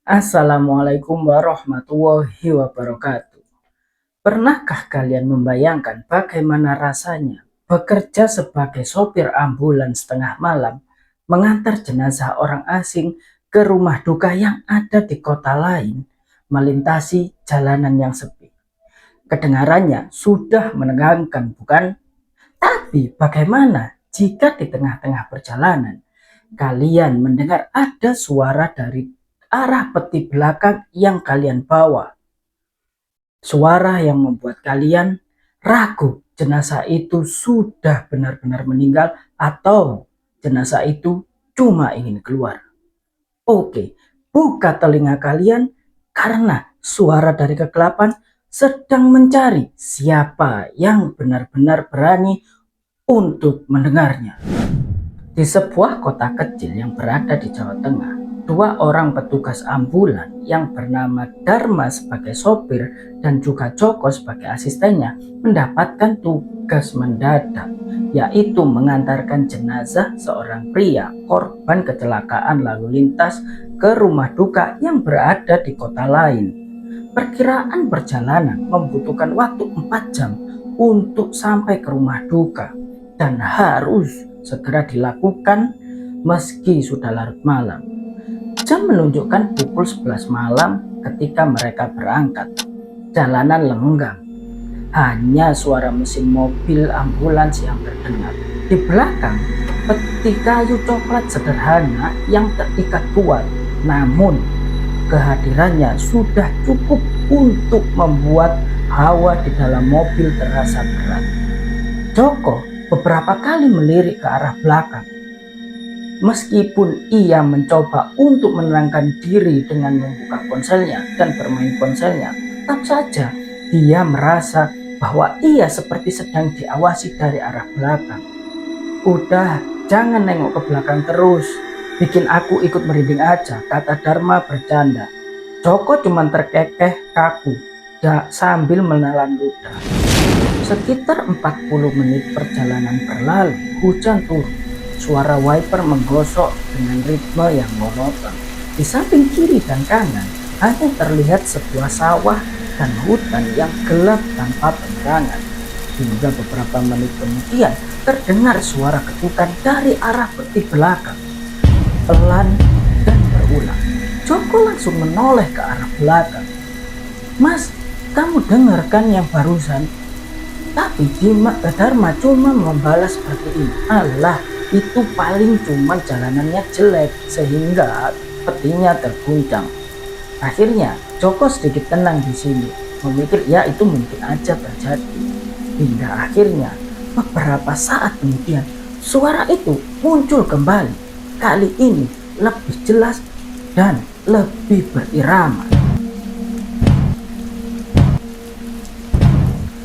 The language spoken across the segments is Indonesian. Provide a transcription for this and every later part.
Assalamualaikum warahmatullahi wabarakatuh. Pernahkah kalian membayangkan bagaimana rasanya bekerja sebagai sopir ambulans tengah malam, mengantar jenazah orang asing ke rumah duka yang ada di kota lain, melintasi jalanan yang sepi? Kedengarannya sudah menegangkan, bukan? Tapi bagaimana jika di tengah-tengah perjalanan kalian mendengar ada suara dari arah peti belakang yang kalian bawa? Suara yang membuat kalian ragu jenazah itu sudah benar-benar meninggal atau jenazah itu cuma ingin keluar. Oke, buka telinga kalian karena suara dari kegelapan sedang mencari siapa yang benar-benar berani untuk mendengarnya. Di sebuah kota kecil yang berada di Jawa Tengah, dua orang petugas ambulan yang bernama Dharma sebagai sopir dan juga Joko sebagai asistennya mendapatkan tugas mendadak, yaitu mengantarkan jenazah seorang pria korban kecelakaan lalu lintas ke rumah duka yang berada di kota lain. Perkiraan perjalanan membutuhkan waktu 4 jam untuk sampai ke rumah duka dan harus segera dilakukan meski sudah larut malam. Jam menunjukkan pukul 11 malam ketika mereka berangkat. Jalanan lenggang, hanya suara mesin mobil ambulans yang terdengar. Di belakang, peti kayu coklat sederhana yang terikat kuat, namun kehadirannya sudah cukup untuk membuat hawa di dalam mobil terasa berat. Joko beberapa kali melirik ke arah belakang. Meskipun ia mencoba untuk menenangkan diri dengan membuka ponselnya dan bermain ponselnya, tetap saja dia merasa bahwa ia seperti sedang diawasi dari arah belakang. Udah, jangan nengok ke belakang terus, bikin aku ikut merinding aja, kata Dharma bercanda. Joko cuma terkekeh kaku sambil menelan ludah. Sekitar 40 menit perjalanan berlalu, hujan turun. Suara wiper menggosok dengan ritme yang monoton. Di samping kiri dan kanan hanya terlihat sebuah sawah dan hutan yang gelap tanpa penerangan. Hingga beberapa menit kemudian terdengar suara ketukan dari arah peti belakang. Pelan dan berulang. Joko langsung menoleh ke arah belakang. Mas, kamu dengarkan yang barusan? Tapi Dharma cuma membalas seperti ini. Alah, itu paling cuma jalanannya jelek sehingga petinya terguncang. Akhirnya Joko sedikit tenang di sini, memikir ya itu mungkin aja terjadi. Hingga akhirnya beberapa saat kemudian suara itu muncul kembali. Kali ini lebih jelas dan lebih berirama.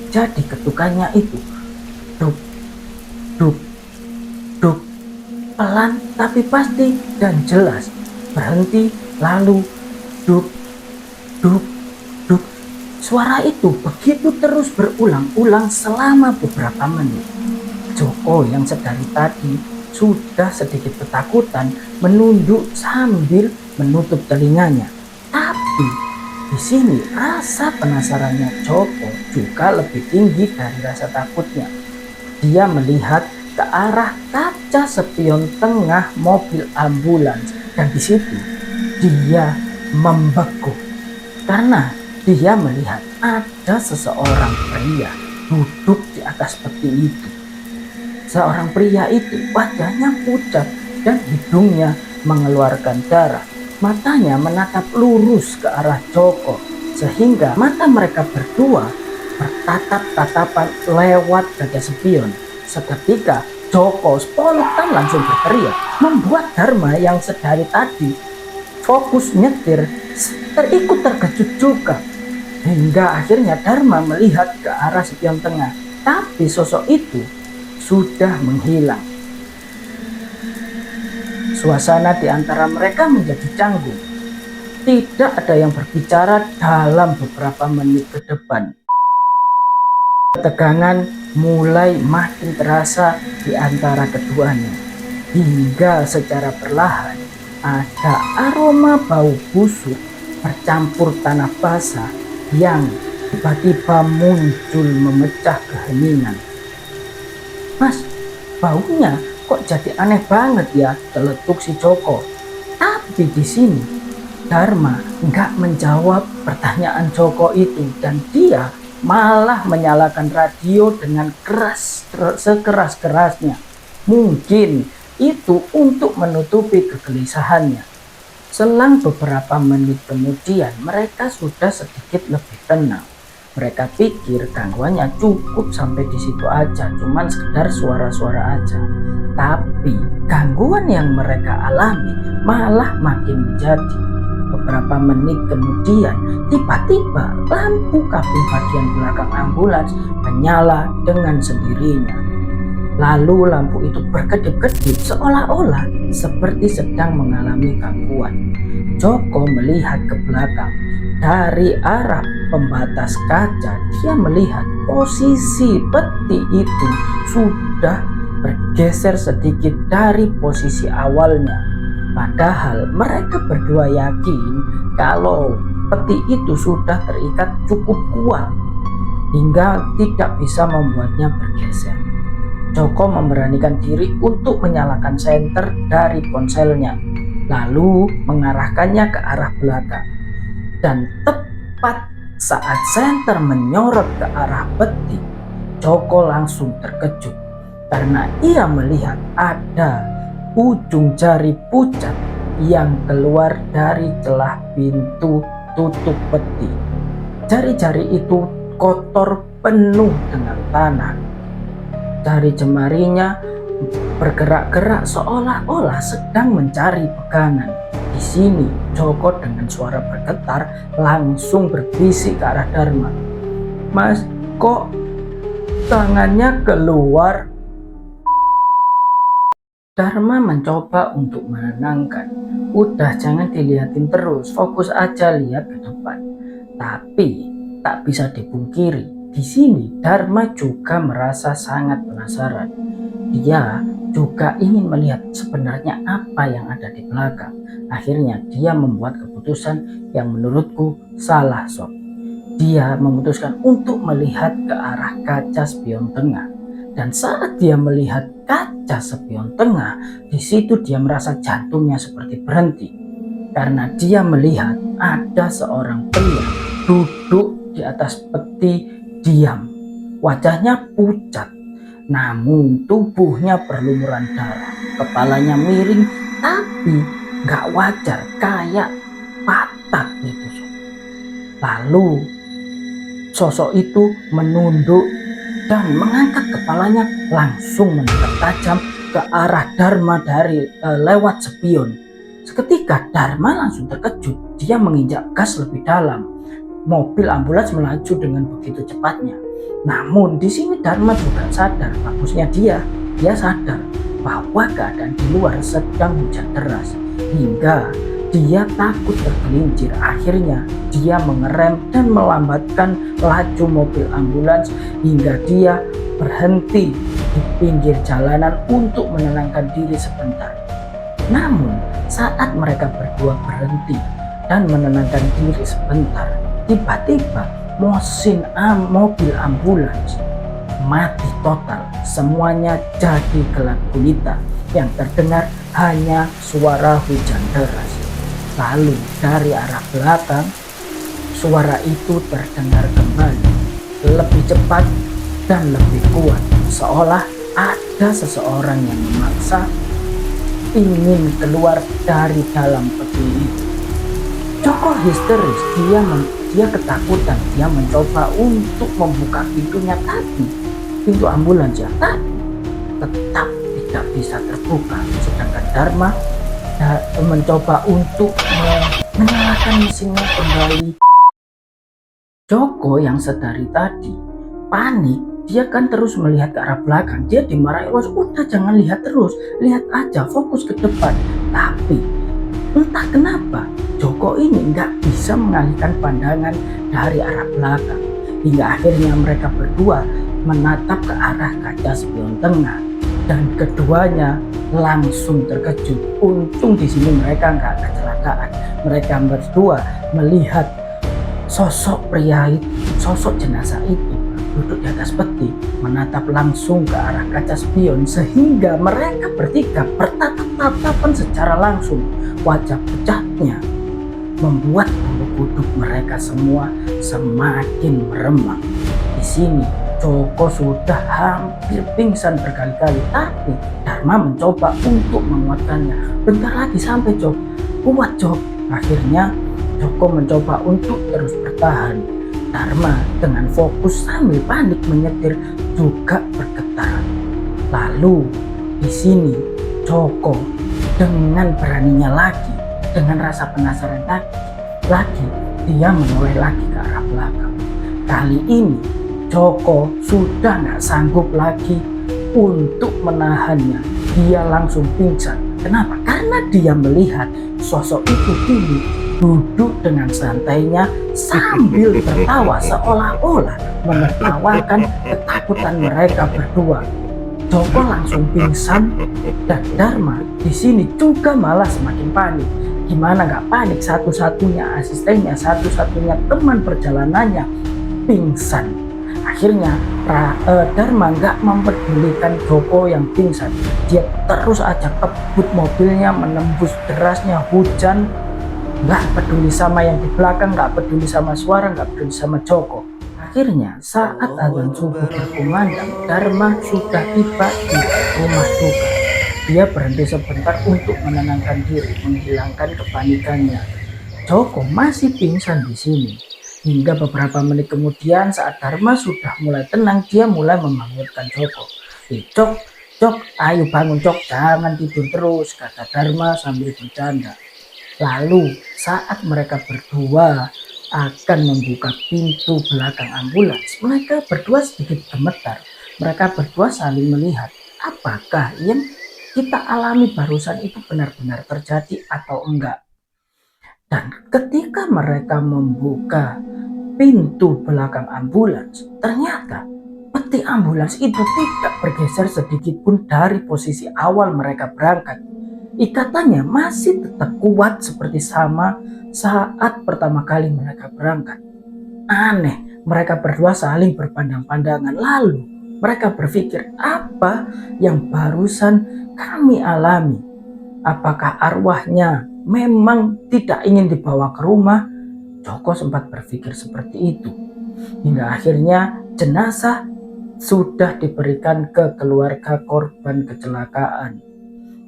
Jadi ketukannya itu duk, duk, duk, pelan tapi pasti dan jelas. Berhenti lalu duk, duk, duk. Suara itu begitu terus berulang-ulang selama beberapa menit. Joko yang sedari tadi sudah sedikit ketakutan menunduk sambil menutup telinganya. Tapi di sini rasa penasarannya Joko juga lebih tinggi dari rasa takutnya. Dia melihat ke arah kaca spion tengah mobil ambulans dan di situ dia membeku karena dia melihat ada seseorang pria duduk di atas peti itu. Seorang pria itu wajahnya pucat dan hidungnya mengeluarkan darah. Matanya menatap lurus ke arah Joko sehingga mata mereka berdua bertatap-tatapan lewat kaca spion. Seketika Joko spontan langsung berteriak, membuat Dharma yang sedari tadi fokus nyetir terikut terkejut juga. Hingga akhirnya Dharma melihat ke arah spion tengah, tapi sosok itu sudah menghilang. Suasana di antara mereka menjadi canggung. Tidak ada yang berbicara dalam beberapa menit ke depan. Ketegangan mulai makin terasa di antara keduanya. hingga secara perlahan ada aroma bau busuk bercampur tanah basah yang tiba-tiba muncul memecah keheningan. "Mas, baunya kok jadi aneh banget ya?" celetuk si Joko. Tapi di sini Dharma nggak menjawab pertanyaan Joko itu, dan dia malah menyalakan radio dengan sekeras-kerasnya. Mungkin itu untuk menutupi kegelisahannya. Selang beberapa menit kemudian mereka sudah sedikit lebih tenang. Mereka pikir gangguannya cukup sampai di situ aja, cuman sekedar suara-suara aja. Tapi gangguan yang mereka alami malah makin menjadi. Beberapa menit kemudian, tiba-tiba lampu kabin bagian belakang ambulans menyala dengan sendirinya. Lalu lampu itu berkedip-kedip seolah-olah seperti sedang mengalami gangguan. Joko melihat ke belakang. Dari arah pembatas kaca, dia melihat posisi peti itu sudah bergeser sedikit dari posisi awalnya. Padahal mereka berdua yakin kalau peti itu sudah terikat cukup kuat hingga tidak bisa membuatnya bergeser. Joko memberanikan diri untuk menyalakan senter dari ponselnya, lalu mengarahkannya ke arah belakang. Dan tepat saat senter menyorot ke arah peti, Joko langsung terkejut karena ia melihat ada ujung jari pucat yang keluar dari celah pintu tutup peti. Jari-jari itu kotor penuh dengan tanah. Jari jemarinya bergerak-gerak seolah-olah sedang mencari pegangan. Di sini Joko dengan suara bergetar langsung berbisik ke arah Dharma. "Mas, kok tangannya keluar?" Dharma mencoba untuk menenangkan. "Udah, jangan dilihatin terus, fokus aja lihat ke depan." Tapi tak bisa dipungkiri, di sini Dharma juga merasa sangat penasaran. Dia juga ingin melihat sebenarnya apa yang ada di belakang. Akhirnya dia membuat keputusan yang menurutku salah, sob. Dia memutuskan untuk melihat ke arah kaca spion tengah. Dan saat dia melihat kaca spion tengah, di situ dia merasa jantungnya seperti berhenti. Karena dia melihat ada seorang pria duduk di atas peti diam. Wajahnya pucat, namun tubuhnya berlumuran darah. Kepalanya miring, tapi gak wajar, kayak patah gitu. Lalu sosok itu menunduk dan mengangkat kepalanya langsung menatap tajam ke arah Dharma dari lewat spion. Seketika Dharma langsung terkejut, dia menginjak gas lebih dalam. Mobil ambulans melaju dengan begitu cepatnya. Namun di sini Dharma juga sadar, bagusnya dia sadar bahwa keadaan di luar sedang hujan deras, hingga dia takut tergelincir. Akhirnya dia mengerem dan melambatkan laju mobil ambulans hingga dia berhenti di pinggir jalanan untuk menenangkan diri sebentar. Namun saat mereka berdua berhenti dan menenangkan diri sebentar, tiba-tiba mesin mobil ambulans mati total. Semuanya jadi gelap gulita, yang terdengar hanya suara hujan deras. Lalu dari arah belakang, suara itu terdengar kembali, lebih cepat dan lebih kuat, seolah ada seseorang yang memaksa ingin keluar dari dalam peti itu. Joko histeris, dia ketakutan, dia mencoba untuk membuka pintunya, tapi pintu ambulans tapi tetap tidak bisa terbuka. Sedangkan Dharma mencoba untuk menyalakan mesinnya kembali. Joko yang sedari tadi panik, dia kan terus melihat ke arah belakang. Dia dimarahi, udah jangan lihat terus, lihat aja, fokus ke depan. Tapi entah kenapa Joko ini nggak bisa mengalihkan pandangan dari arah belakang, hingga akhirnya mereka berdua menatap ke arah kaca spion tengah, dan keduanya langsung terkejut. Untung di sini mereka nggak kecelakaan. Mereka berdua melihat sosok pria itu, sosok jenazah itu duduk di atas peti, menatap langsung ke arah kaca spion, sehingga mereka bertiga bertatap-tatapan secara langsung. Wajah pucatnya membuat bulu kuduk mereka semua semakin meremang. Di sini Joko sudah hampir pingsan berkali-kali, tapi Dharma mencoba untuk menguatkannya. Bentar lagi sampai, Jok. Kuat, Jok. Akhirnya Joko mencoba untuk terus bertahan. Dharma dengan fokus sambil panik menyetir juga bergetar. Lalu di sini Joko dengan beraninya lagi, dengan rasa penasaran lagi, dia menoleh lagi ke arah belakang. Kali ini Joko sudah nggak sanggup lagi untuk menahannya. Dia langsung pingsan. Kenapa? Karena dia melihat sosok itu duduk dengan santainya sambil tertawa, seolah-olah menertawakan ketakutan mereka berdua. Joko langsung pingsan dan Dharma di sini juga malah semakin panik. Gimana nggak panik? Satu-satunya asistennya, satu-satunya teman perjalanannya pingsan. Akhirnya Dharma nggak mempedulikan Joko yang pingsan. Dia terus aja kebut mobilnya menembus derasnya hujan. Nggak peduli sama yang di belakang, nggak peduli sama suara, nggak peduli sama Joko. Akhirnya saat azan subuh berkumandang, Dharma sudah tiba di rumah duka. Dia berhenti sebentar untuk menenangkan diri, menghilangkan kepanikannya. Joko masih pingsan di sini. Hingga beberapa menit kemudian saat Dharma sudah mulai tenang, dia mulai membangunkan Joko. Jok, Jok, ayo bangun Jok, jangan tidur terus, kata Dharma sambil bercanda. Lalu saat mereka berdua akan membuka pintu belakang ambulans, mereka berdua sedikit gemetar. Mereka berdua saling melihat, apakah yang kita alami barusan itu benar-benar terjadi atau enggak. Dan ketika mereka membuka pintu belakang ambulans, ternyata peti ambulans itu tidak bergeser sedikit pun dari posisi awal mereka berangkat. Ikatannya masih tetap kuat seperti sama saat pertama kali mereka berangkat. Aneh, mereka berdua saling berpandang-pandangan. Lalu mereka berpikir, apa yang barusan kami alami? Apakah arwahnya memang tidak ingin dibawa ke rumah? Joko sempat berpikir seperti itu. Hingga akhirnya jenazah sudah diberikan ke keluarga korban kecelakaan.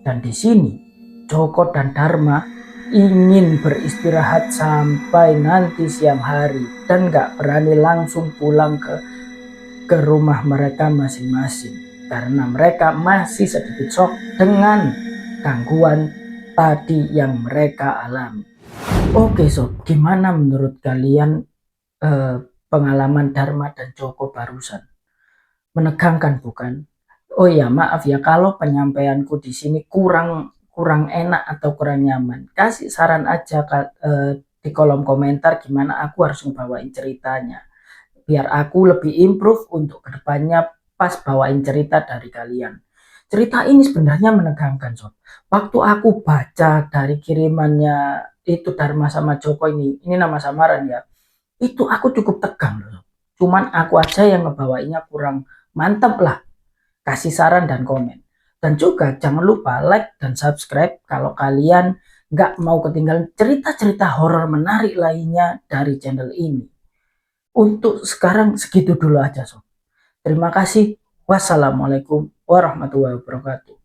Dan di sini Joko dan Dharma ingin beristirahat sampai nanti siang hari dan gak berani langsung pulang ke rumah mereka masing-masing karena mereka masih sedikit shock dengan gangguan tadi yang mereka alami. Oke sob, gimana menurut kalian pengalaman Dharma dan Joko barusan? Menegangkan bukan? Oh ya, maaf ya kalau penyampaianku di sini kurang enak atau kurang nyaman. Kasih saran aja di kolom komentar gimana aku harus ngebawain ceritanya. Biar aku lebih improve untuk kedepannya pas bawain cerita dari kalian. Cerita ini sebenarnya menegangkan sob. Waktu aku baca dari kirimannya itu Dharma sama Joko ini nama samaran ya. Itu aku cukup tegang loh. Cuman aku aja yang ngebawainnya kurang mantap lah. Kasih saran dan komen. Dan juga jangan lupa like dan subscribe kalau kalian nggak mau ketinggalan cerita-cerita horor menarik lainnya dari channel ini. Untuk sekarang segitu dulu aja sob. Terima kasih. Wassalamualaikum warahmatullahi wabarakatuh.